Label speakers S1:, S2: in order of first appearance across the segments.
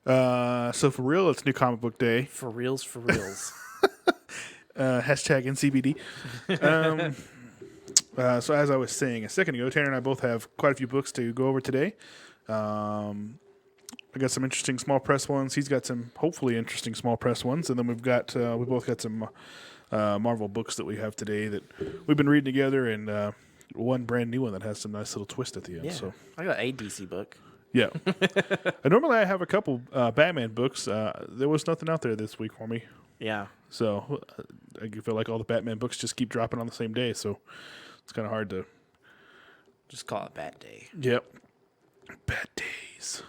S1: So for real, it's New Comic Book Day.
S2: For reals, for reals.
S1: Hashtag NCBD. So as I was saying a second ago, Tanner and I both have quite a few books to go over today. I got some interesting small press ones. He's got some hopefully interesting small press ones, and then we both got some Marvel books that we have today that we've been reading together, and one brand new one that has some nice little twist at the end.
S2: Yeah,
S1: So
S2: I got a DC book.
S1: yeah, normally I have a couple Batman books. There was nothing out there this week for me,
S2: Yeah.
S1: so I feel like all the Batman books just keep dropping on the same day. So it's kind of hard to.
S2: Just call it Bat Day.
S1: Yep. Bad days.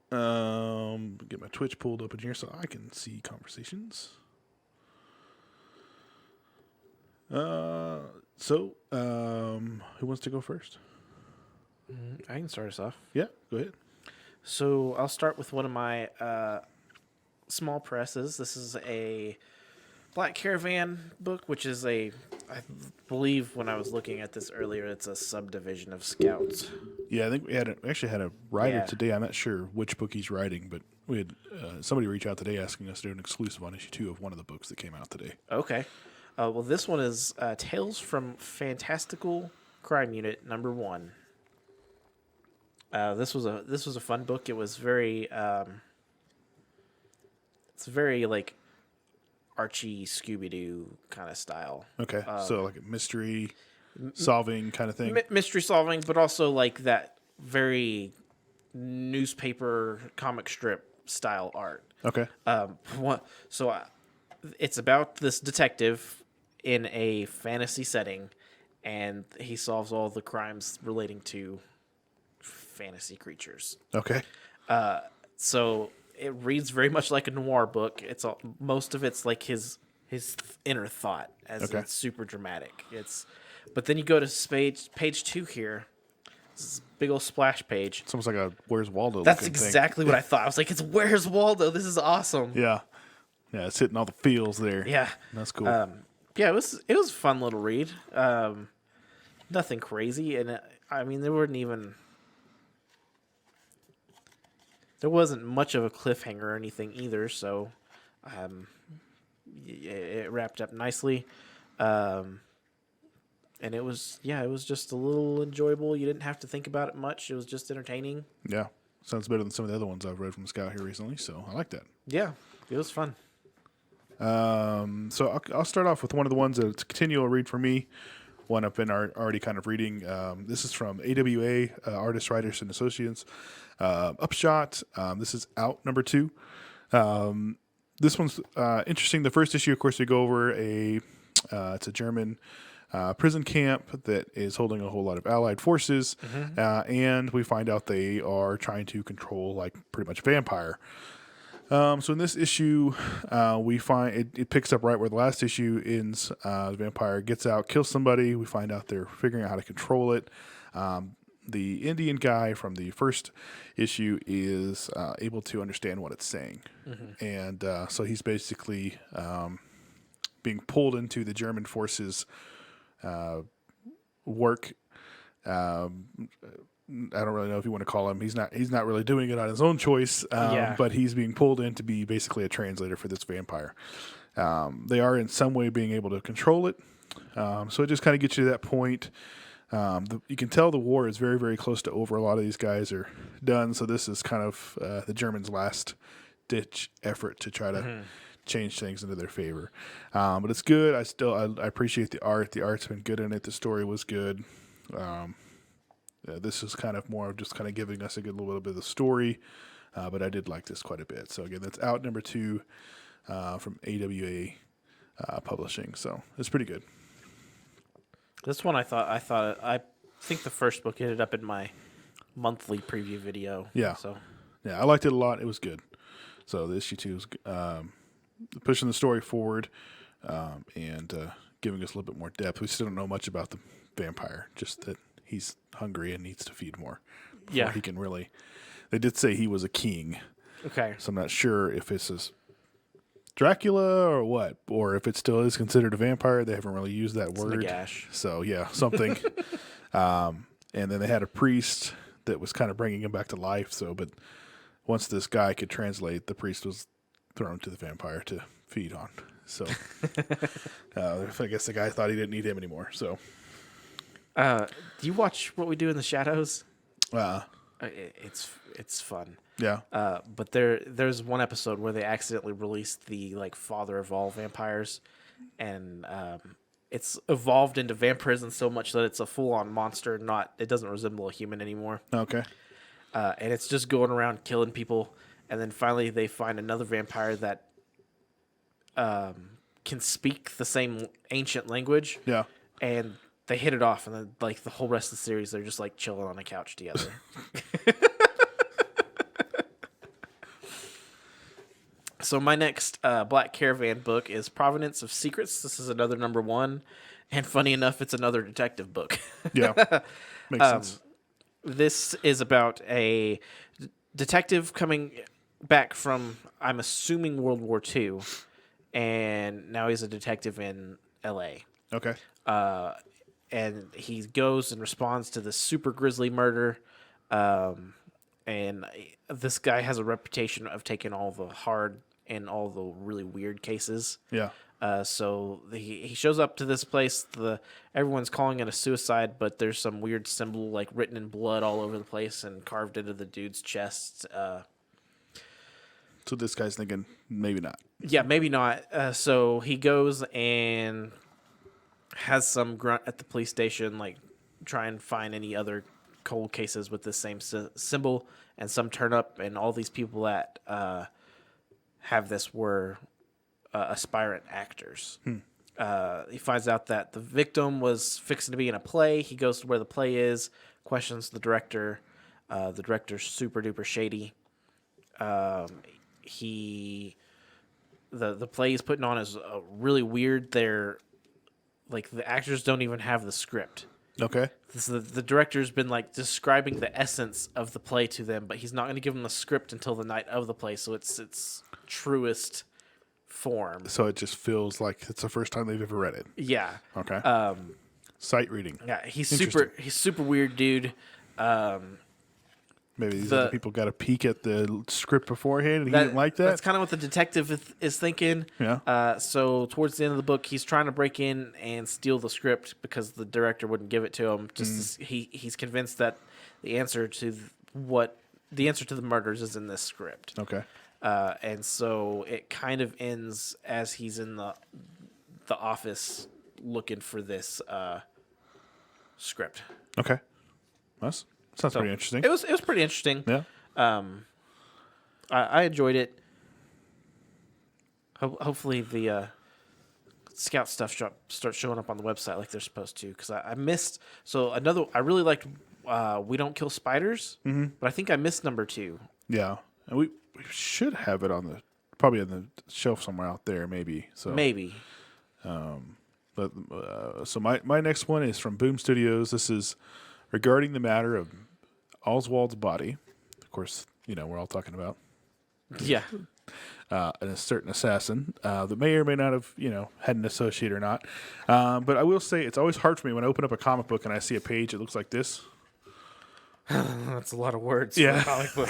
S1: Get my Twitch pulled up in here so I can see conversations. Who wants to go first?
S2: I can start us off.
S1: Yeah, go ahead.
S2: So I'll start with one of my small presses. This is a Black Caravan book, which is I believe when I was looking at this earlier, it's a subdivision of Scouts.
S1: Yeah, I think we actually had a writer
S2: Yeah.
S1: today. I'm not sure which book he's writing, but we had somebody reach out today asking us to do an exclusive on issue 2 of one of the books that came out today.
S2: Okay. Well, this one is Tales from Fantastical Crime Unit #1. This was a fun book. It was very it's very like Archie Scooby-Doo kind of style.
S1: Okay, so like a mystery solving kind of thing.
S2: Mystery solving, but also like that very newspaper comic strip style art.
S1: Okay,
S2: It's about this detective in a fantasy setting, and he solves all the crimes relating to fantasy creatures.
S1: okay,
S2: So it reads very much like a noir book. Most of it's like his inner thought, as
S1: Okay.
S2: it's super dramatic. But then you go to page 2 here. This is a big old splash page.
S1: it's almost like a Where's Waldo.
S2: That's
S1: looking thing.
S2: exactly what I thought. I was like, it's Where's Waldo? This is awesome.
S1: Yeah, it's hitting all the feels there.
S2: Yeah.
S1: That's cool.
S2: Yeah, it was a fun little read. Nothing crazy, and there wasn't much of a cliffhanger or anything either. So, it wrapped up nicely, and it was just a little enjoyable. You didn't have to think about it much. It was just entertaining.
S1: Yeah, sounds better than some of the other ones I've read from Scout here recently, so I like that.
S2: Yeah, it was fun.
S1: So I'll start off with one of the ones that's a continual read for me. One I've been already kind of reading. This is from AWA, Artists, Writers, and Associates. Upshot. This is out #2. This one's interesting. The first issue, of course, we go over it's a German prison camp that is holding a whole lot of Allied forces, and we find out they are trying to control like pretty much vampire. So in this issue, we find it picks up right where the last issue ends. The vampire gets out, kills somebody. We find out they're figuring out how to control it. The Indian guy from the first issue is able to understand what it's saying. And so he's basically being pulled into the German forces' work. I don't really know if you want to call him. He's not really doing it on his own choice, but he's being pulled in to be basically a translator for this vampire. They are in some way being able to control it. So it just kind of gets you to that point. You can tell the war is very, very close to over. A lot of these guys are done. So this is kind of the Germans' last ditch effort to try to change things into their favor. But it's good. I appreciate the art. The art's been good in it. The story was good. This is kind of more of just kind of giving us a good little bit of the story, but I did like this quite a bit. So again, that's out #2 from AWA Publishing. So it's pretty good.
S2: This one I think the first book ended up in my monthly preview video.
S1: Yeah.
S2: So
S1: Yeah, I liked it a lot. It was good. So the issue 2 is pushing the story forward and giving us a little bit more depth. We still don't know much about the vampire, just that he's hungry and needs to feed more before he can really. They did say he was a king.
S2: okay.
S1: So I'm not sure if this is Dracula or what, or if it still is considered a vampire. They haven't really used that word.
S2: Nagash.
S1: So yeah, something. And then they had a priest that was kind of bringing him back to life. So, but once this guy could translate, the priest was thrown to the vampire to feed on. So I guess the guy thought he didn't need him anymore. So
S2: Do you watch What We Do in the Shadows?
S1: uh,
S2: It's fun.
S1: yeah.
S2: But there's one episode where they accidentally released the like father of all vampires, and it's evolved into vampirism so much that it's a full on monster. It doesn't resemble a human anymore.
S1: Okay.
S2: And it's just going around killing people. And then finally they find another vampire that can speak the same ancient language.
S1: Yeah.
S2: And they hit it off, and then like the whole rest of the series, they're just like chilling on a couch together. So my next Black Caravan book is Provenance of Secrets. This is another #1, and funny enough, it's another detective book.
S1: Yeah. Makes sense.
S2: This is about a detective coming back from, I'm assuming, World War II, and now he's a detective in L.A.
S1: Okay.
S2: And he goes and responds to this super grisly murder. And this guy has a reputation of taking all the hard and all the really weird cases.
S1: Yeah.
S2: So he shows up to this place. Everyone's calling it a suicide, but there's some weird symbol like written in blood all over the place and carved into the dude's chest.
S1: So this guy's thinking maybe not.
S2: Yeah, maybe not. So he goes and has some grunt at the police station, like try and find any other cold cases with the same symbol, and some turn up, and all these people that have this were aspirant actors. He finds out that the victim was fixing to be in a play. He goes to where the play is, questions the director. The director's super duper shady. The play he's putting on is really weird. They're like, the actors don't even have the script.
S1: Okay.
S2: The director's been like describing the essence of the play to them, but he's not going to give them the script until the night of the play, so it's truest form.
S1: So it just feels like it's the first time they've ever read it.
S2: Yeah.
S1: Okay. Sight reading.
S2: Yeah, he's super weird dude.
S1: Maybe these other people got a peek at the script beforehand and he didn't like that.
S2: That's kind of what the detective is thinking.
S1: Yeah.
S2: So towards the end of the book, he's trying to break in and steal the script because the director wouldn't give it to him. He's convinced that the answer to the murders is in this script.
S1: Okay.
S2: And so it kind of ends as he's in the office looking for this script.
S1: Okay. Sounds pretty interesting.
S2: It was pretty interesting.
S1: Yeah.
S2: I enjoyed it. Hopefully the scout stuff starts showing up on the website like they're supposed to, because I missed. So I really liked We Don't Kill Spiders, but I think I missed #2.
S1: Yeah. And we should have it probably on the shelf somewhere out there, maybe. So
S2: Maybe.
S1: But so my next one is from Boom Studios. This is regarding the matter of Oswald's body. Of course, we're all talking about
S2: Yeah.
S1: a certain assassin that may or may not have, had an associate or not. But I will say it's always hard for me when I open up a comic book and I see a page that looks like this.
S2: That's a lot of words.
S1: Yeah.
S2: For a comic book.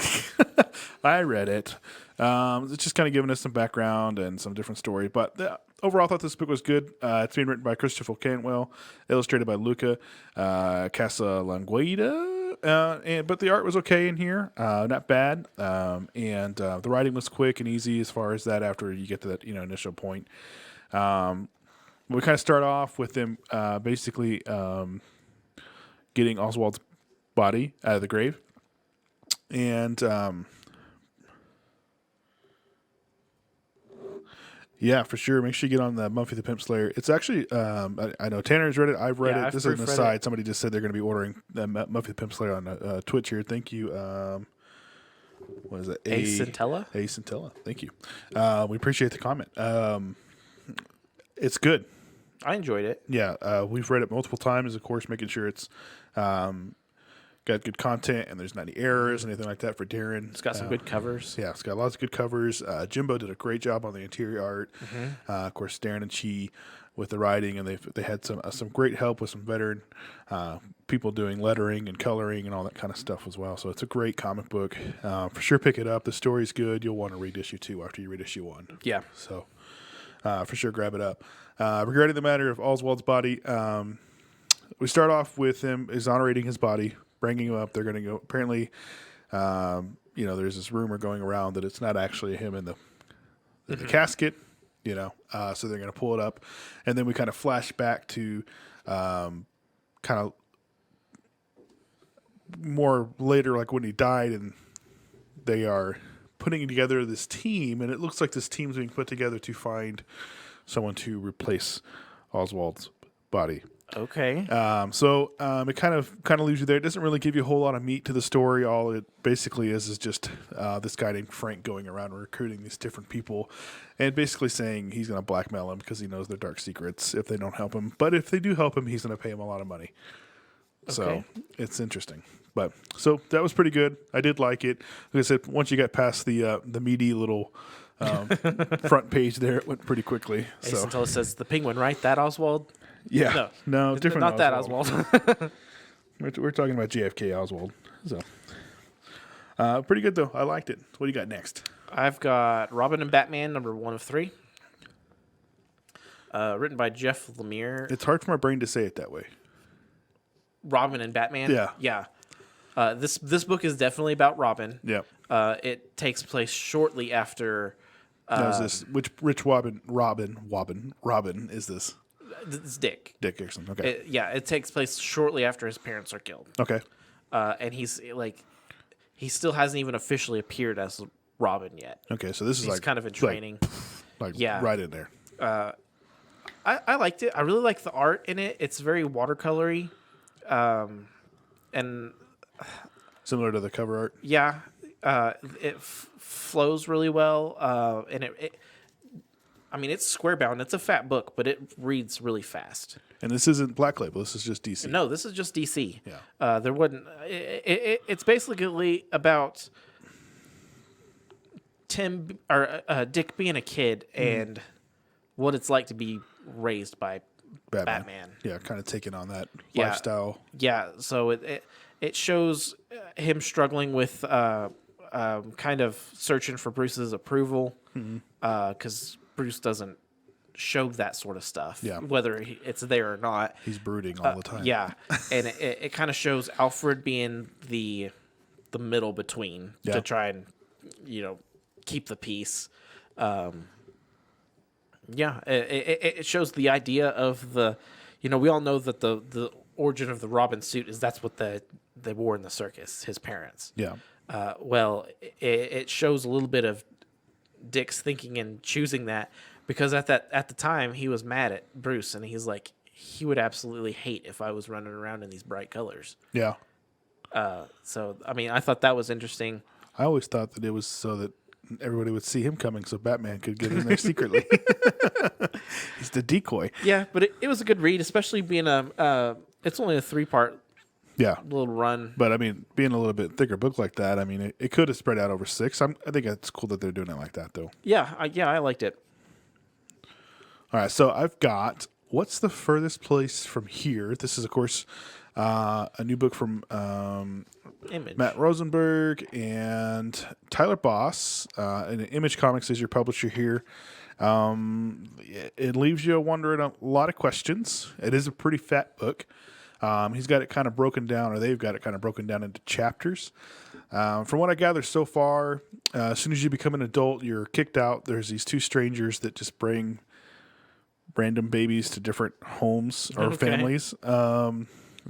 S1: I read it. It's just kind of giving us some background and some different story. But overall, I thought this book was good. It's being written by Christopher Cantwell, illustrated by Luca Casalanguida. But the art was okay in here, not bad. And the writing was quick and easy as far as that after you get to that initial point. We kind of start off with them basically getting Oswald's body out of the grave. And yeah, for sure. Make sure you get on the Muffy the Pimp Slayer. It's actually, I know Tanner's read it. I've read it. This is an aside. Somebody just said they're going to be ordering the Muffy the Pimp Slayer on Twitch here. Thank you. What is it?
S2: A Scintilla?
S1: A Scintilla. Thank you. We appreciate the comment. It's good.
S2: I enjoyed it.
S1: Yeah, we've read it multiple times, of course, making sure it's got good content and there's not any errors, anything like that for Darren.
S2: It's got some good covers.
S1: Yeah, it's got lots of good covers. Jimbo did a great job on the interior art. Of course, Darren and Chi with the writing, and they had some great help with some veteran people doing lettering and coloring and all that kind of stuff as well. So it's a great comic book. For sure, pick it up. The story's good. You'll want to read issue 2 after you read issue 1.
S2: Yeah.
S1: So for sure, grab it up. Regarding the matter of Oswald's body, we start off with him exonerating his body, bringing him up. They're going to go. Apparently, there's this rumor going around that it's not actually him in the casket. So they're going to pull it up, and then we kind of flash back to kind of more later, like when he died, and they are putting together this team, and it looks like this team's being put together to find someone to replace Oswald's body.
S2: Okay.
S1: It kind of leaves you there. It doesn't really give you a whole lot of meat to the story. All it basically is just this guy named Frank going around and recruiting these different people, and basically saying he's going to blackmail them because he knows their dark secrets if they don't help him. But if they do help him, he's going to pay him a lot of money. So it's interesting. But so that was pretty good. I did like it. Like I said, once you got past the meaty little front page there, it went pretty quickly.
S2: Until it says the penguin, right? That Oswald?
S1: Yeah. No, different.
S2: Not that Oswald.
S1: We're talking about JFK Oswald. So pretty good though. I liked it. What do you got next?
S2: I've got Robin and Batman, number 1 of 3. Written by Jeff Lemire.
S1: It's hard for my brain to say it that way.
S2: Robin and Batman?
S1: Yeah.
S2: Yeah. This book is definitely about Robin.
S1: Yeah.
S2: It takes place shortly after.
S1: Is this which Robin is this?
S2: It's Dick.
S1: Dick Dixon. Okay.
S2: It takes place shortly after his parents are killed.
S1: Okay.
S2: And he still hasn't even officially appeared as Robin yet.
S1: Okay, so this is
S2: He's kind of in training.
S1: Right in there.
S2: I liked it. I really like the art in it. It's very watercolory, and
S1: similar to the cover art.
S2: Yeah, it flows really well, and it's square bound. It's a fat book, but it reads really fast.
S1: And this isn't Black Label. This is just DC.
S2: No, this is just DC.
S1: Yeah.
S2: There wasn't. It's basically about Tim or Dick being a kid and what it's like to be raised by Batman.
S1: Yeah, kind of taking on that
S2: Yeah.
S1: lifestyle.
S2: Yeah, so it shows him struggling with kind of searching for Bruce's approval because Bruce doesn't show that sort of stuff, whether it's there or not.
S1: He's brooding all the time.
S2: Yeah, and it kind of shows Alfred being the middle between to try and keep the peace. It shows the idea of the, we all know that the origin of the Robin suit is that's what they wore in the circus, his parents.
S1: Yeah.
S2: It shows a little bit of Dick's thinking and choosing that because at the time he was mad at Bruce and he's like, he would absolutely hate if I was running around in these bright colors.
S1: Yeah.
S2: So, I thought that was interesting.
S1: I always thought that it was so that everybody would see him coming so Batman could get in there secretly. He's the decoy.
S2: Yeah, but it was a good read, especially being it's only a 3-part little run.
S1: But being a little bit thicker book like that, it could have spread out over 6. I think it's cool that they're doing it like that though.
S2: Yeah, I liked it.
S1: All right, so I've got what's the furthest place from here? This is of course a new book from
S2: Image.
S1: Matt Rosenberg and Tyler Boss, and Image Comics is your publisher here. It leaves you wondering a lot of questions. It is a pretty fat book. He's got it kind of broken down, or they've got it kind of broken down into chapters. From what I gather so far, as soon as you become an adult, you're kicked out. There's these 2 strangers that just bring random babies to different homes or families.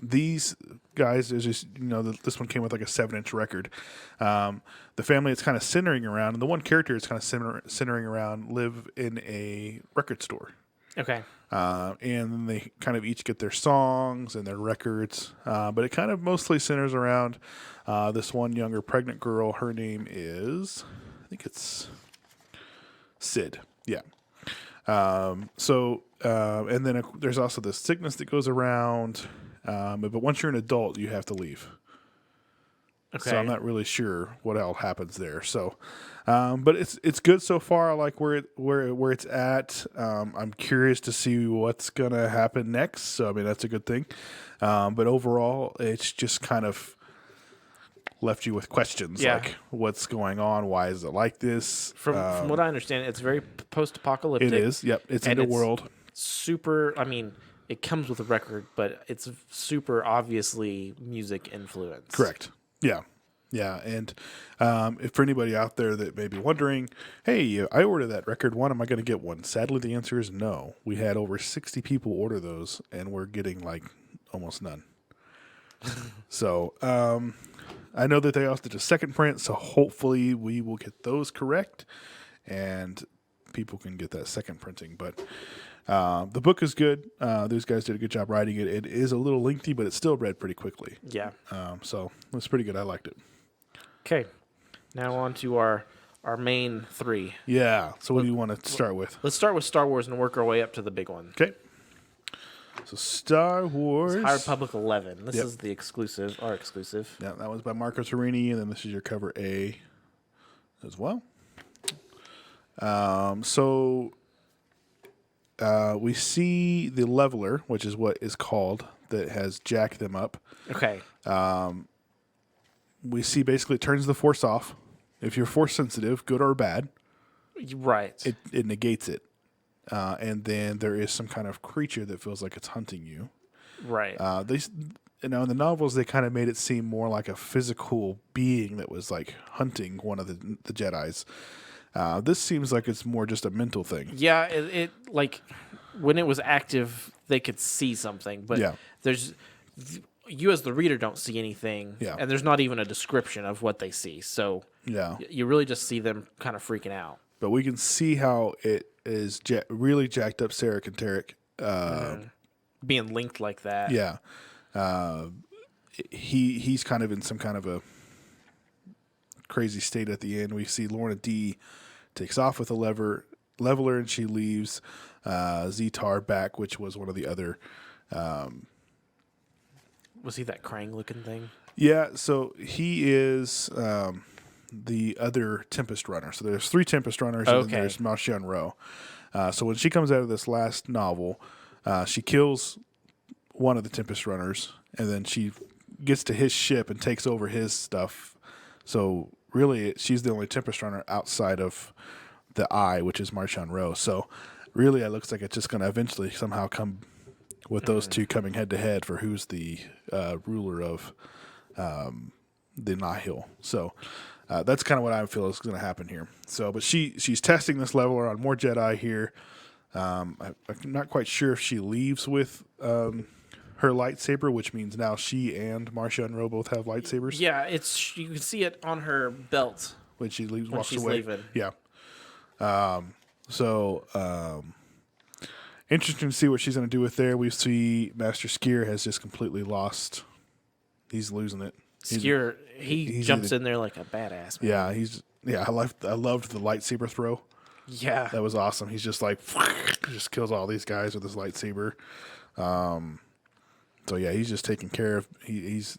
S1: These guys, is just this one came with like a 7-inch record. The family it's kind of centering around, and the one character it's kind of centering around, live in a record store.
S2: Okay.
S1: And they kind of each get their songs and their records, but it kind of mostly centers around this one younger pregnant girl. Her name is, I think it's Sid. Yeah. And then there's also the sickness that goes around. But once you're an adult, you have to leave. So I'm
S2: Okay.
S1: not really sure what else happens there. So, but it's good so far. I like where it's at. I'm curious to see what's gonna happen next. So I mean that's a good thing. But overall, it's just kind of left you with questions
S2: Yeah.
S1: like what's going on, why is it like this?
S2: From what I understand, it's very post-apocalyptic.
S1: It is. Yep, it's
S2: and
S1: in the
S2: it's
S1: world.
S2: super. I mean, it comes with a record, but it's super obviously music influence.
S1: Correct. Yeah. Yeah. And if for anybody out there that may be wondering, hey, I ordered that record one, am I going to get one? Sadly, the answer is no. We had over 60 people order those, and we're getting like almost none. So I know that they also did a second print, so hopefully we will get those correct and people can get that second printing. But the book is good. Those guys did a good job writing it. It is a little lengthy, but it's still read pretty quickly.
S2: Yeah.
S1: So it's pretty good. I liked it.
S2: Okay. Now on to our main three.
S1: Yeah. So what do you want to start with?
S2: Let's start with Star Wars and work our way up to the big one.
S1: Okay. So Star Wars.
S2: High Republic 11. This
S1: Yep.
S2: is the exclusive, our exclusive.
S1: Yeah, that was by Marco Torrini, and then this is your cover A as well. We see the leveler, which is what is called, that has jacked them up.
S2: Okay.
S1: We see basically it turns the force off. If you're force sensitive, good or bad,
S2: Right.
S1: it negates it. And then there is some kind of creature that feels like it's hunting you.
S2: right.
S1: In the novels, they kind of made it seem more like a physical being that was like hunting one of the Jedis. This seems like it's more just a mental thing.
S2: Yeah, it like when it was active, they could see something, but
S1: Yeah.
S2: you as the reader don't see anything,
S1: Yeah.
S2: and there's not even a description of what they see. So
S1: Yeah.
S2: you really just see them kind of freaking out.
S1: But we can see how it is really jacked up Sarek and Tarek.
S2: Being linked like that.
S1: Yeah. He's kind of in some kind of a crazy state at the end. We see Lorna D takes off with a leveler, and she leaves Zetar back, which was one of the other.
S2: Was he that Krang looking thing?
S1: Yeah, so he is the other Tempest runner. So there's 3 Tempest runners, and
S2: Okay.
S1: then there's Marchion Ro. So when she comes out of this last novel, she kills one of the Tempest runners, and then she gets to his ship and takes over his stuff. So really, she's the only Tempest runner outside of the Eye, which is Marchion Ro. So really, it looks like it's just going to eventually somehow come with those two coming head to head for who's the ruler of the Nihil. So that's kind of what I feel is going to happen here. So, but she's testing this leveler on more Jedi here. I'm not quite sure if she leaves with her lightsaber, which means now she and Marchion Ro both have lightsabers.
S2: Yeah, you can see it on her belt
S1: When she leaves,
S2: when
S1: walks
S2: she's
S1: away.
S2: leaving.
S1: Yeah. Interesting to see what she's going to do with there. We see Master Skier has just completely lost. He's losing it.
S2: Skier, he
S1: he's
S2: jumps
S1: either-
S2: in there like a badass. Man.
S1: I loved the lightsaber throw.
S2: Yeah.
S1: That was awesome. He's just like just kills all these guys with his lightsaber. So yeah, he's just taking care of. He's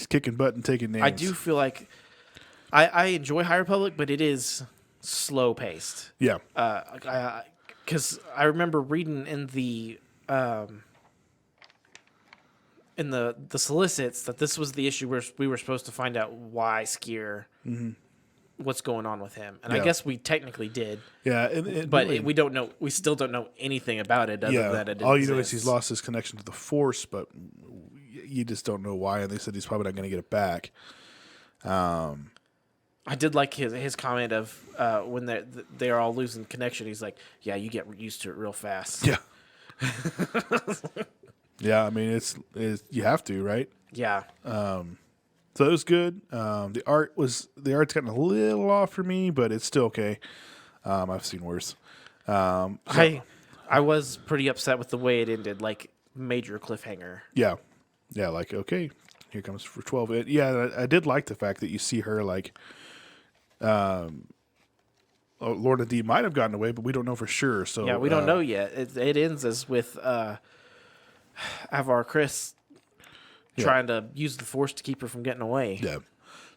S1: kicking butt and taking names.
S2: I do feel like I enjoy High Republic, but it is slow paced.
S1: Yeah.
S2: Because I remember reading in the solicits that this was the issue where we were supposed to find out why Skier, what's going on with him, and I
S1: Yeah.
S2: guess we technically did,
S1: Yeah. And
S2: but
S1: really,
S2: we don't know. We still don't know anything about it other than it
S1: all you know is
S2: exists.
S1: he's lost his connection to the Force, but you just don't know why. And they said he's probably not going to get it back.
S2: I did like his comment of when they're all losing connection. He's like, "Yeah, you get used to it real fast."
S1: Yeah. Yeah. I mean, it's you have to, right?
S2: Yeah.
S1: So it was good. The art's gotten a little off for me, but it's still okay. I've seen worse.
S2: I was pretty upset with the way it ended, like major cliffhanger.
S1: Yeah. Yeah, like, okay, here comes for 12. Yeah, I did like the fact that you see her, like, Lorna D might have gotten away, but we don't know for sure. So
S2: Yeah, we don't know yet. It ends as with Avar Chris trying to use the Force to keep her from getting away.
S1: Yeah.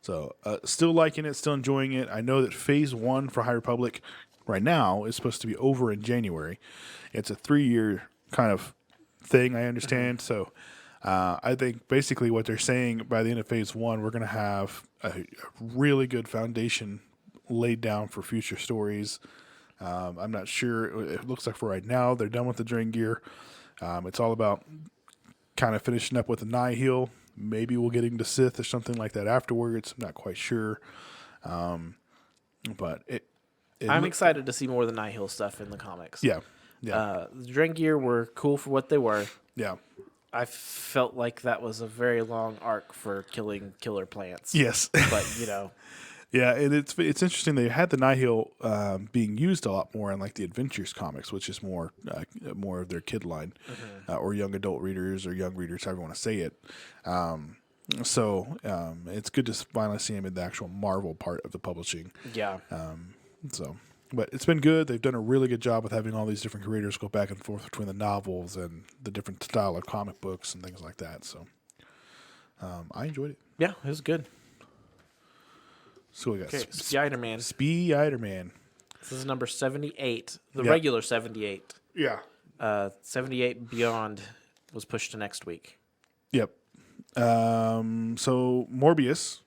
S1: So still liking it, still enjoying it. I know that Phase 1 for High Republic right now is supposed to be over in January. It's a 3-year kind of thing, I understand. So I think basically what they're saying by the end of Phase 1, we're going to have a really good foundation laid down for future stories. I'm not sure. It looks like for right now, they're done with the Drain Gear. It's all about kind of finishing up with the Nihil. Maybe we'll get into Sith or something like that afterwards. I'm not quite sure. But
S2: I'm excited to see more of the Nihil stuff in the comics.
S1: Yeah. Yeah.
S2: The Drain Gear were cool for what they were.
S1: Yeah.
S2: I felt like that was a very long arc for killing killer plants.
S1: Yes.
S2: But,
S1: Yeah, and it's interesting. They had the Nihil being used a lot more in like the Adventures comics, which is more of their kid line or young adult readers or young readers, however you want to say it. So it's good to finally see him in the actual Marvel part of the publishing.
S2: yeah.
S1: But it's been good. They've done a really good job with having all these different creators go back and forth between the novels and the different style of comic books and things like that. So I enjoyed it.
S2: Yeah, it was good.
S1: So we got
S2: Okay, Spider-Man.
S1: Spider-Man.
S2: This is number 78. The
S1: Yep.
S2: regular 78.
S1: Yeah.
S2: 78 Beyond was pushed to next week.
S1: Yep. So Morbius.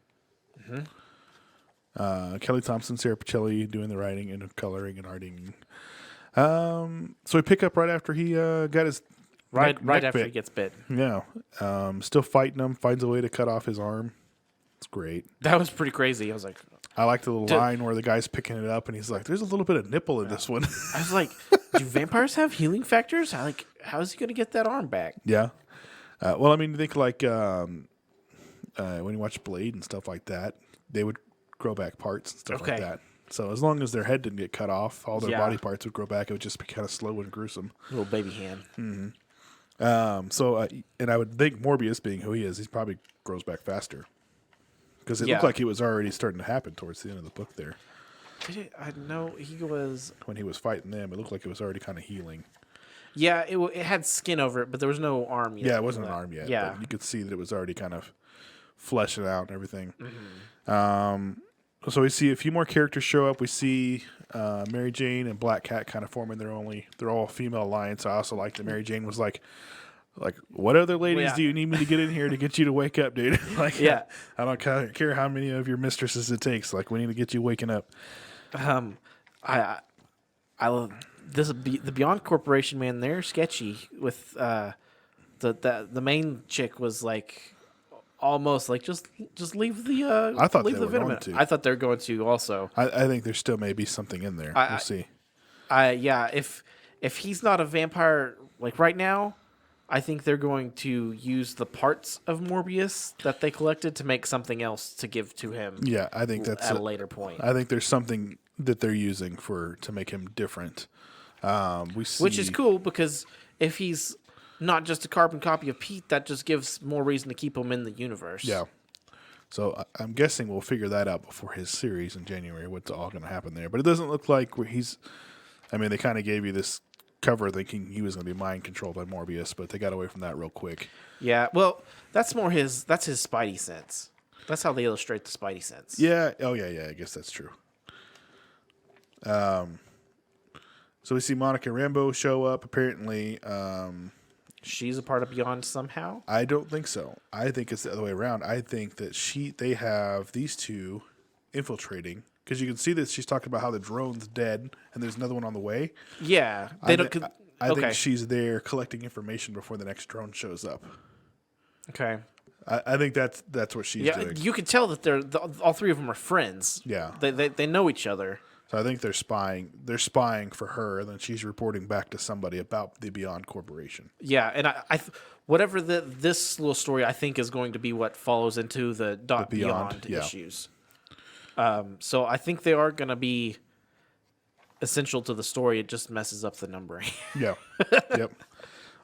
S1: Kelly Thompson, Sarah Pacelli doing the writing and coloring and arting. So we pick up right after he got his
S2: Right
S1: neck
S2: after
S1: bit.
S2: he gets bit.
S1: Yeah. Still fighting him. Finds a way to cut off his arm. It's great.
S2: That was pretty crazy. I was like,
S1: I like the little line where the guy's picking it up and he's like, "There's a little bit of nipple in this one."
S2: I was like, do vampires have healing factors? How is he going to get that arm back?
S1: Yeah. Well, I mean, think like when you watch Blade and stuff like that, they would grow back parts and stuff like
S2: Okay.
S1: that. So as long as their head didn't get cut off, all their
S2: Yeah.
S1: body parts would grow back. It would just be kind of slow and gruesome.
S2: Little baby hand.
S1: And I would think Morbius, being who he is, he probably grows back faster. Because it
S2: Yeah.
S1: looked like it was already starting to happen towards the end of the book there.
S2: I know he was.
S1: When he was fighting them, it looked like it was already kind of healing.
S2: Yeah, it had skin over it, but there was no arm yet.
S1: Yeah, it wasn't an arm yet.
S2: Yeah.
S1: But you could see that it was already kind of fleshing out and everything. So we see a few more characters show up. We see Mary Jane and Black Cat kind of forming they're all female alliance. I also like that Mary Jane was like, what other ladies
S2: yeah.
S1: do you need me to get in here to get you to wake up, dude?
S2: Yeah.
S1: I don't care how many of your mistresses it takes. Like, we need to get you waking up.
S2: I love the Beyond Corporation, man. They're sketchy. With the main chick was like almost like just leave the
S1: I thought
S2: leave
S1: they
S2: the
S1: were
S2: Venom.
S1: going to.
S2: I thought they were going to also.
S1: I think there still may be something in there. We'll see.
S2: Yeah, if he's not a vampire like right now, I think they're going to use the parts of Morbius that they collected to make something else to give to him.
S1: Yeah, I think that's
S2: at a later point.
S1: I think there's something that they're using to make him different. We see,
S2: Which is cool because if he's not just a carbon copy of Pete, that just gives more reason to keep him in the universe.
S1: Yeah. So I'm guessing we'll figure that out before his series in January. What's all going to happen there? But it doesn't look like I mean, they kind of gave you this cover thinking he was going to be mind controlled by Morbius, but they got away from that real quick.
S2: Yeah. Well, that's his Spidey sense. That's how they illustrate the Spidey sense.
S1: Yeah. Oh, yeah. I guess that's true. So we see Monica Rambeau show up. Apparently,
S2: She's a part of Beyond somehow.
S1: I don't think so. I think it's the other way around. I think that they have these two infiltrating, because you can see that she's talking about how the drone's dead and there's another one on the way.
S2: Yeah.
S1: I think she's there collecting information before the next drone shows up.
S2: Okay.
S1: I think that's what she's doing.
S2: You can tell that all three of them are friends.
S1: Yeah.
S2: They know each other.
S1: So I think they're spying. They're spying for her, and then she's reporting back to somebody about the Beyond Corporation.
S2: Yeah, and whatever this little story I think is going to be what follows into the Beyond
S1: yeah.
S2: issues. So I think they are going to be essential to the story. It just messes up the numbering.
S1: Yeah. Yep.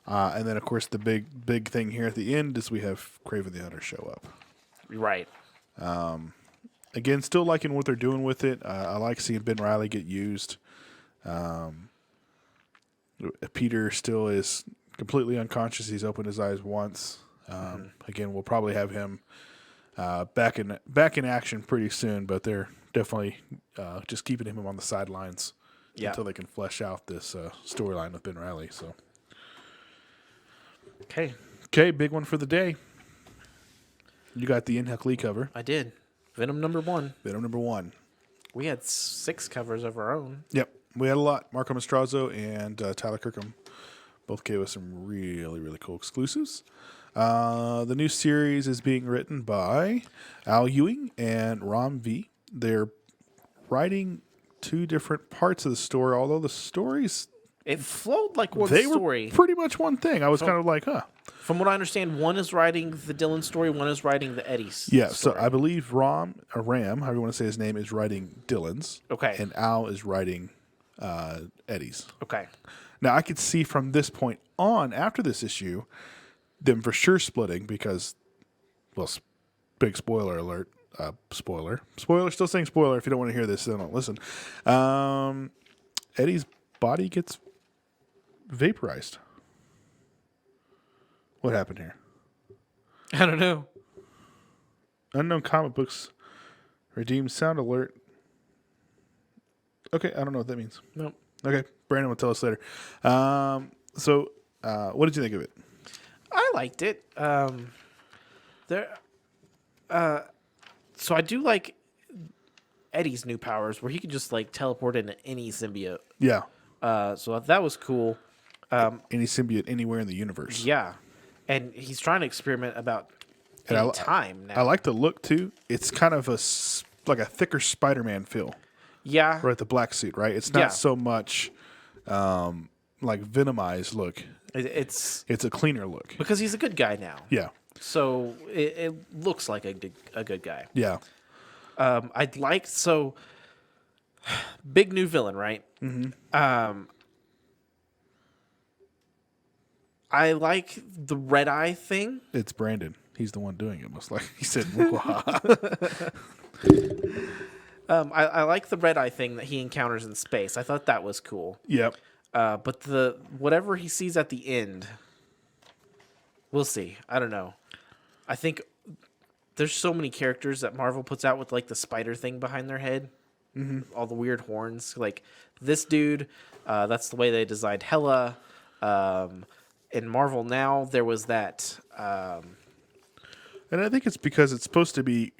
S1: And then of course the big thing here at the end is we have Kraven the Hunter show up.
S2: Right.
S1: Again, still liking what they're doing with it. I like seeing Ben Reilly get used. Peter still is completely unconscious. He's opened his eyes once. Again, we'll probably have him back in action pretty soon, but they're definitely just keeping him on the sidelines until they can flesh out this storyline with Ben Reilly. So, okay, big one for the day. You got the Inhuck Lee cover.
S2: I did. Venom number 1.
S1: Venom number 1.
S2: We had 6 covers of our own.
S1: Yep, we had a lot. Marco Mastrazzo and Tyler Kirkham both gave us some really, really cool exclusives. The new series is being written by Al Ewing and Ram V. They're writing 2 different parts of the story, although the stories...
S2: It flowed like one
S1: they
S2: story.
S1: were pretty much one thing. I was kind of like, huh.
S2: From what I understand, one is writing the Dylan story, one is writing the Eddie's
S1: Yeah,
S2: story.
S1: so I believe Ram, however you want to say his name, is writing Dylan's.
S2: Okay.
S1: And Al is writing Eddie's.
S2: Okay.
S1: Now, I could see from this point on, after this issue, them for sure splitting because, well, big spoiler alert. Spoiler, still saying spoiler. If you don't want to hear this, then don't listen. Eddie's body gets vaporized. What happened here?
S2: I don't know.
S1: Unknown comic books redeem sound alert. Okay, I don't know what that means.
S2: Nope.
S1: Okay, Brandon will tell us later. So, what did you think of it?
S2: I liked it. So I do like Eddie's new powers, where he can just like teleport into any symbiote.
S1: Yeah.
S2: So that was cool.
S1: Any symbiote anywhere in the universe.
S2: Yeah, and he's trying to experiment about
S1: And
S2: time now.
S1: I like the look too. It's kind of like a thicker Spider-Man feel.
S2: Yeah,
S1: Right, the black suit, right? It's not
S2: Yeah.
S1: so much like Venomized look.
S2: it's
S1: It's a cleaner look.
S2: because he's a good guy now.
S1: Yeah.
S2: So it looks like a good guy.
S1: Yeah.
S2: I'd like big new villain, right? Mm-hmm. I like the red eye thing.
S1: It's Brandon. He's the one doing it, most likely. He said,
S2: I like the red eye thing that he encounters in space. I thought that was cool.
S1: Yep.
S2: But the whatever he sees at the end, we'll see. I don't know. I think there's so many characters that Marvel puts out with like the spider thing behind their head, all the weird horns. Like this dude, that's the way they designed Hela. In Marvel now, there was that.
S1: And I think it's because it's supposed to be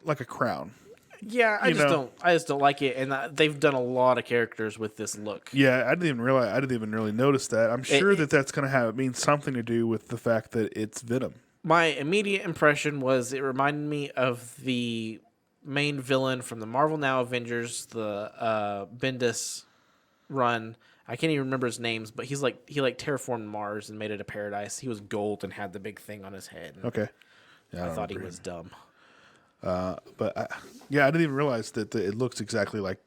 S1: like a crown.
S2: Yeah, I just don't like it, and they've done a lot of characters with this look.
S1: Yeah, I didn't even really notice that. I'm sure that's going to mean something to do with the fact that it's Venom.
S2: My immediate impression was it reminded me of the main villain from the Marvel Now Avengers, the Bendis run. I can't even remember his names, but he terraformed Mars and made it a paradise. He was gold and had the big thing on his head.
S1: Okay. Yeah,
S2: I thought he was dumb.
S1: But I didn't even realize that it looks exactly like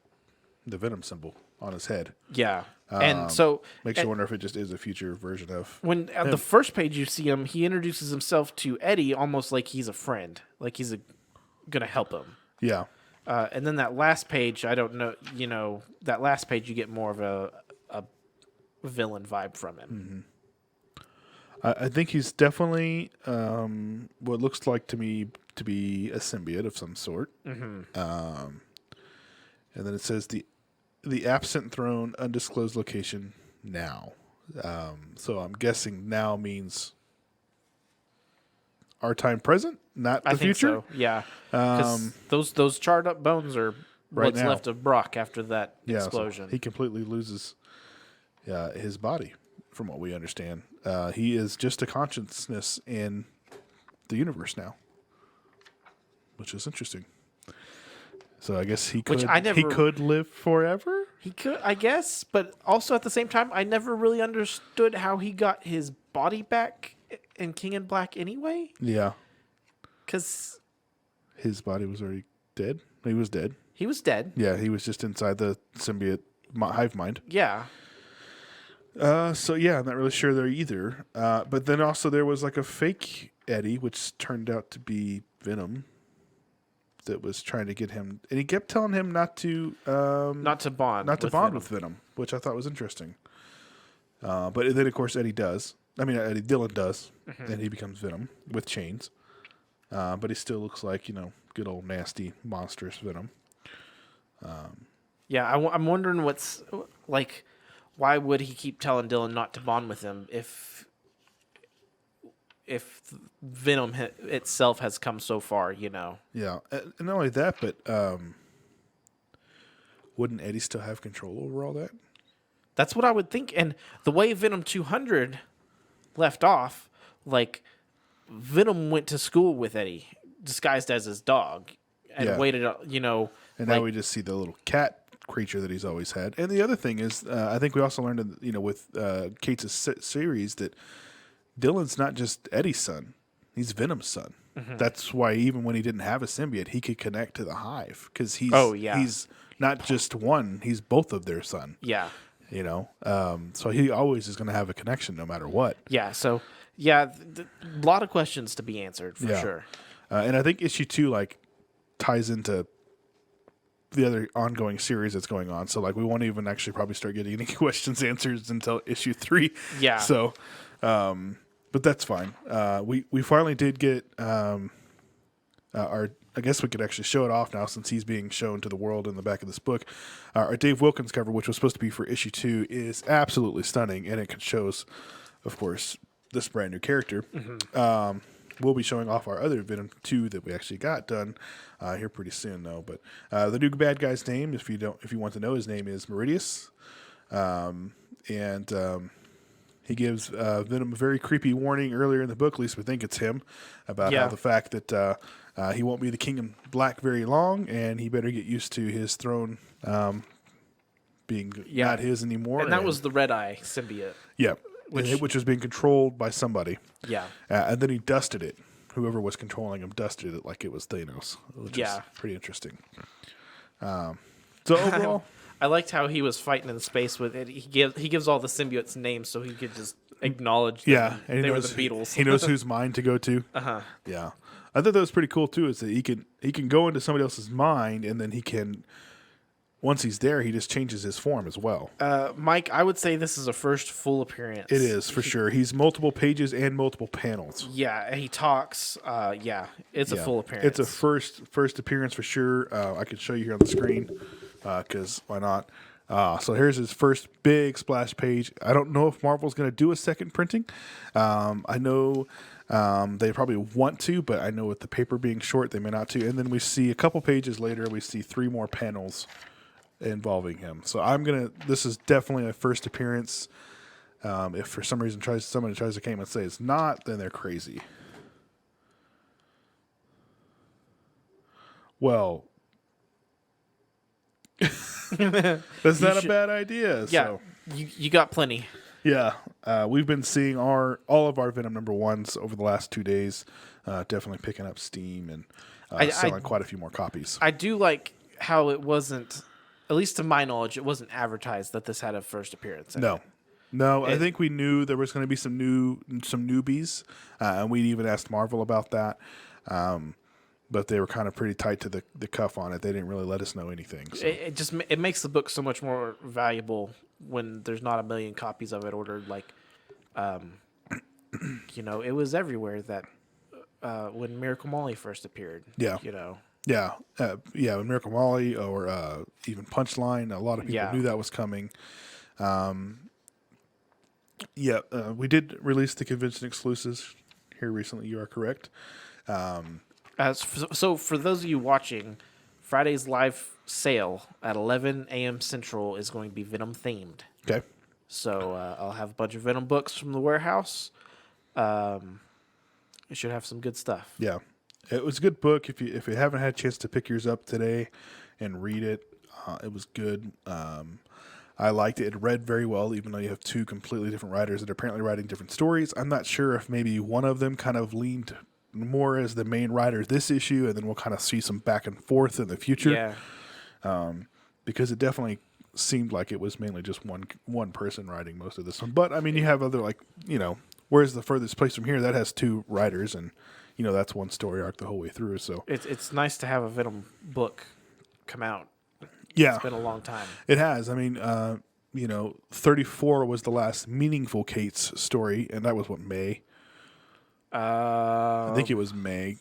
S1: the Venom symbol on his head.
S2: Yeah. And so
S1: Makes you wonder if it just is a future version of.
S2: when at the first page you see him, he introduces himself to Eddie almost like he's a friend, like he's gonna help him.
S1: Yeah.
S2: And then that last page, I don't know, that last page you get more of a villain vibe from him.
S1: I think he's definitely what looks like to me to be a symbiote of some sort. And then it says the absent throne, undisclosed location now. So I'm guessing now means our time present, not the
S2: I think
S1: future.
S2: so. Yeah, because those charred up bones are
S1: Right
S2: what's
S1: now.
S2: left of Brock after that
S1: Yeah, so
S2: explosion.
S1: he completely loses his body, from what we understand. He is just a consciousness in the universe now, which is interesting. So I guess he could he could live forever.
S2: He could, I guess, but also at the same time, I never really understood how he got his body back in King in Black anyway.
S1: Yeah,
S2: Because
S1: his body was already dead. He was dead.
S2: he was dead.
S1: Yeah, he was just inside the symbiote hive mind.
S2: Yeah.
S1: So yeah, I'm not really sure there either. But then also there was like a fake Eddie, which turned out to be Venom, that was trying to get him, and he kept telling him not to
S2: bond
S1: with Venom, which I thought was interesting. But then of course Eddie Dillon does, and he becomes Venom with chains. but he still looks like, good old nasty monstrous Venom.
S2: Yeah, I'm wondering what's like. Why would he keep telling Dylan not to bond with him if Venom itself has come so far?
S1: Yeah, and not only that, but wouldn't Eddie still have control over all that?
S2: That's what I would think. And the way Venom 200 left off, like Venom went to school with Eddie, disguised as his dog, and
S1: Yeah.
S2: waited.
S1: And now we just see the little cat creature that he's always had. And the other thing is, I think we also learned, with Kate's series that Dylan's not just Eddie's son; he's Venom's son. Mm-hmm. That's why even when he didn't have a symbiote, he could connect to the Hive because he's not just one; he's both of their son.
S2: Yeah.
S1: So he always is going to have a connection no matter what.
S2: Yeah. So a lot of questions to be answered for sure.
S1: And I think issue 2 ties into the other ongoing series that's going on. So we won't even actually probably start getting any questions answered until issue 3.
S2: Yeah.
S1: So, but that's fine. We finally did get our. I guess we could actually show it off now since he's being shown to the world in the back of this book. Our Dave Wilkins cover, which was supposed to be for issue 2, is absolutely stunning, and it shows, of course, this brand new character. Mm-hmm. We'll be showing off our other Venom 2 that we actually got done here pretty soon, though. But the new bad guy's name, if you want to know, his name is Meridius, and he gives Venom a very creepy warning earlier in the book. At least we think it's him about how the fact that he won't be the king of black very long, and he better get used to his throne being not his anymore.
S2: And that was the Red Eye symbiote.
S1: Yeah. Which was being controlled by somebody.
S2: Yeah.
S1: And then he dusted it. Whoever was controlling him dusted it like it was Thanos, which is pretty interesting. So overall,
S2: I liked how he was fighting in space with it. He gives all the symbiotes names so he could just acknowledge them.
S1: Yeah, and
S2: they were the Beatles.
S1: He knows whose mind to go to. Yeah, I thought that was pretty cool too. Is that he can go into somebody else's mind, and then he can. Once he's there, he just changes his form as well.
S2: Mike, I would say this is a first full appearance.
S1: It is, for sure. He's multiple pages and multiple panels.
S2: Yeah, and he talks. It's a full appearance.
S1: It's a first appearance for sure. I can show you here on the screen because why not? So here's his first big splash page. I don't know if Marvel's going to do a second printing. I know they probably want to, but I know with the paper being short, they may not to. And then we see a couple pages later, we see 3 more panels involving him. So this is definitely a first appearance. If for some reason somebody tries to come and say it's not, then they're crazy. Well, that's not a bad idea.
S2: Yeah,
S1: so.
S2: you got plenty.
S1: Yeah, we've been seeing all of our Venom #1s over the last 2 days. Definitely picking up steam and selling quite a few more copies.
S2: I do like how it wasn't, at least to my knowledge, it wasn't advertised that this had a first appearance.
S1: No. I think we knew there was going to be some newbies, and we even asked Marvel about that. But they were kind of pretty tight to the cuff on it. They didn't really let us know anything. So.
S2: It makes the book so much more valuable when there's not a million copies of it ordered. It was everywhere that when Miracle Molly first appeared.
S1: Yeah. Yeah, when Miracle Molly or even Punchline, a lot of people knew that was coming. We did release the convention exclusives here recently. You are correct.
S2: So for those of you watching, Friday's live sale at 11 a.m. Central is going to be Venom themed.
S1: Okay.
S2: So I'll have a bunch of Venom books from the warehouse. It should have some good stuff.
S1: Yeah. It was a good book. If you haven't had a chance to pick yours up today and read it, it was good. I liked it. It read very well, even though you have 2 completely different writers that are apparently writing different stories. I'm not sure if maybe one of them kind of leaned more as the main writer this issue, and then we'll kind of see some back and forth in the future. Yeah. Because it definitely seemed like it was mainly just one person writing most of this one. But I mean, you have other where's the furthest place from here? That has 2 writers, and that's one story arc the whole way through. So
S2: it's nice to have a Venom book come out.
S1: Yeah,
S2: it's been a long time.
S1: It has. I mean, 34 was the last meaningful Kate's story, and that was May. I think it was May.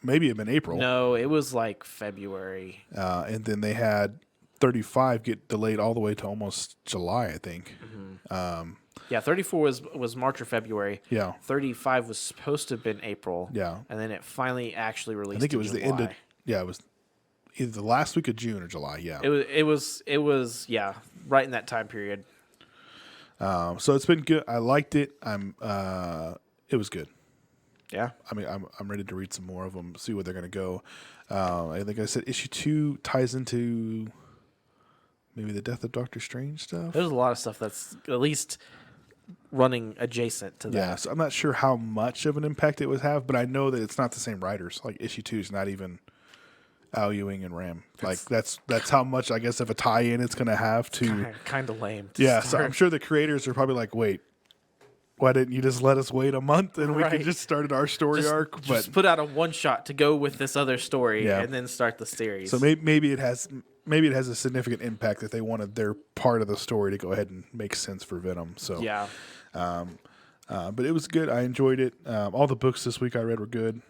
S1: maybe even April.
S2: No, it was like February.
S1: And then they had 35 get delayed all the way to almost July, I think.
S2: Yeah, 34 was March or February.
S1: Yeah.
S2: 35 was supposed to have been April.
S1: Yeah.
S2: And then it finally actually released.
S1: I think it was
S2: in
S1: the end of,
S2: July.
S1: it was either the last week of June or July. Yeah.
S2: It was yeah, right in that time period.
S1: So it's been good. I liked it. It was good.
S2: Yeah.
S1: I mean, I'm ready to read some more of them, see where they're going to go. I think I said issue 2 ties into maybe the death of Doctor Strange stuff.
S2: There's a lot of stuff that's at least running adjacent to that.
S1: Yeah, so I'm not sure how much of an impact it would have, but I know that it's not the same writers. Like issue 2 is not even Al Ewing and Ram. Like that's how much I guess of a tie-in it's going to have to.
S2: Kind of lame.
S1: Yeah, so I'm sure the creators are probably like, wait, why didn't you just let us wait a month and we could just start our story arc?
S2: Just put out a one shot to go with this other story and then start the series.
S1: So maybe it has a significant impact that they wanted their part of the story to go ahead and make sense for Venom. So
S2: yeah.
S1: But it was good. I enjoyed it. All the books this week I read were good.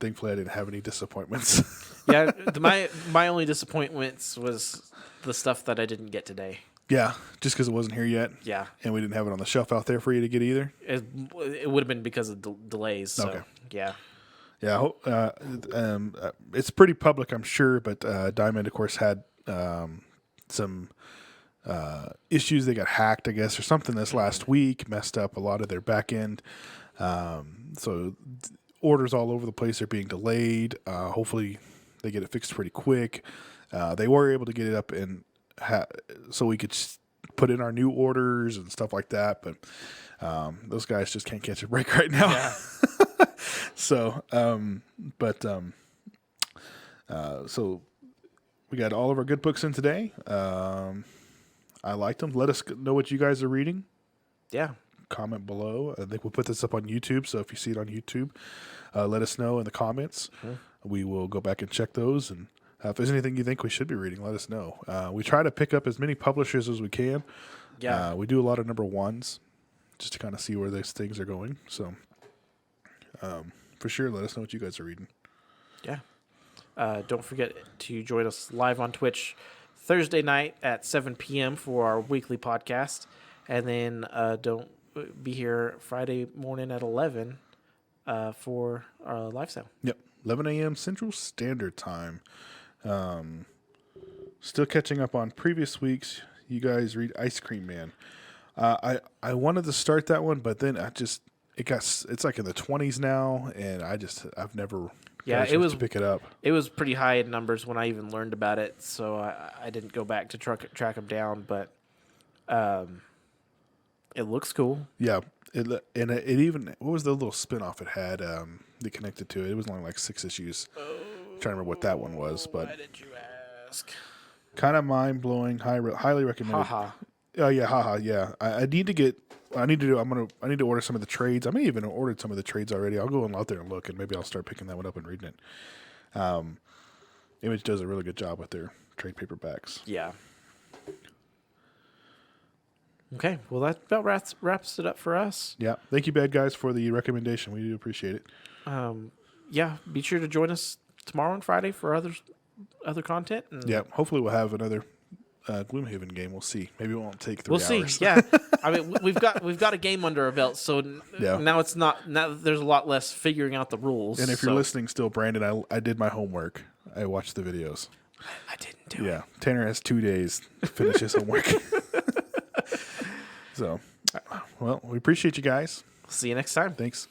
S1: Thankfully, I didn't have any disappointments.
S2: Yeah, my only disappointments was the stuff that I didn't get today.
S1: Yeah, just because it wasn't here yet.
S2: Yeah.
S1: And we didn't have it on the shelf out there for you to get either.
S2: It would have been because of delays. So,
S1: Okay.
S2: Yeah.
S1: Yeah, it's pretty public, I'm sure, but Diamond, of course, had some issues. They got hacked, I guess, or something this last week, messed up a lot of their back end. So orders all over the place are being delayed. Hopefully they get it fixed pretty quick. They were able to get it up and so we could put in our new orders and stuff like that, but those guys just can't catch a break right now.
S2: Yeah.
S1: So, so we got all of our good books in today. I liked them. Let us know what you guys are reading.
S2: Yeah.
S1: Comment below. I think we'll put this up on YouTube, so if you see it on YouTube, let us know in the comments. We will go back and check those, and if there's anything you think we should be reading, let us know. We try to pick up as many publishers as we can.
S2: Yeah.
S1: We do a lot of number ones just to kind of see where those things are going. So, for sure, let us know what you guys are reading.
S2: Yeah. Don't forget to join us live on Twitch Thursday night at 7 p.m. for our weekly podcast. And then don't be here Friday morning at 11 for our live sale.
S1: Yep. 11 a.m. Central Standard Time. Still catching up on previous weeks. You guys read Ice Cream Man. I wanted to start that one, but then it's like in the 20s now, and I've never got a chance to pick it up.
S2: It was pretty high in numbers when I even learned about it, so I didn't go back to track them down, but it looks cool.
S1: Yeah. It even, what was the little spinoff it had that connected to it? It was only like 6 issues. I'm trying to remember what that one was, but
S2: why did you ask?
S1: Kind of mind blowing. Highly recommended.
S2: Haha.
S1: Oh yeah, haha. Yeah, I need to order some of the trades. I may even have ordered some of the trades already. I'll go out there and look, and maybe I'll start picking that one up and reading it. Image does a really good job with their trade paperbacks.
S2: Yeah. Okay, well that about wraps it up for us.
S1: Yeah, thank you, bad guys, for the recommendation. We do appreciate it.
S2: Yeah, be sure to join us tomorrow and Friday for other content. And
S1: yeah, hopefully we'll have another Gloomhaven game. We'll see. Maybe it won't take 3 hours.
S2: We'll see. Yeah, I mean we've got a game under our belt, so now it's not. Now there's a lot less figuring out the rules.
S1: And if you're listening still, Brandon, I did my homework. I watched the videos.
S2: I didn't do it.
S1: Yeah, Tanner has 2 days to finish his homework. So, well, we appreciate you guys.
S2: See you next time.
S1: Thanks.